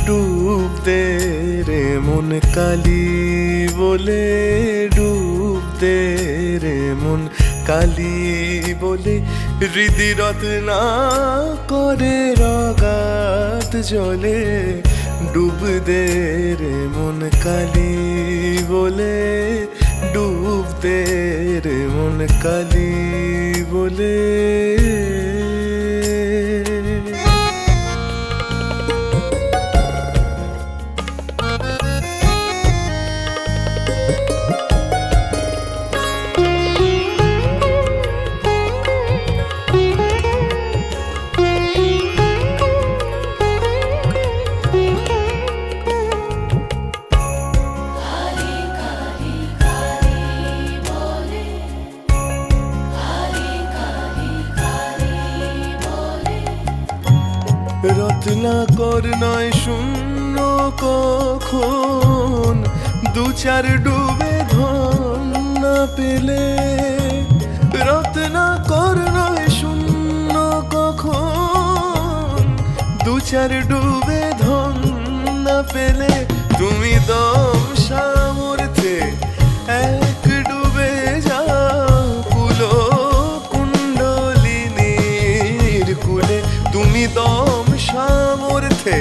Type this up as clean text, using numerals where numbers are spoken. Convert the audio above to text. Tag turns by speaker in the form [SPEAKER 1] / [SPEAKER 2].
[SPEAKER 1] ডুব দে রে মন কালি বলে, ডুব দে রে মন কালি বলে, হৃদি রত্না করে রগাত জলে, ডুব দে রে মন কালি বলে, ডুব দে রে মন কালি বলে। রত্নাকর নয় শূন্য কখন, দু চার ডুবে ধন না পেলে। রত্নাকর নয় শূন্য কখন, দু চার ডুবে ধন না পেলে। তুমি দম সামর্থ্যে এক ডুবে যাও কুলো কুণ্ডলিনীর কুলে। তুমি দম সামর্থ্যে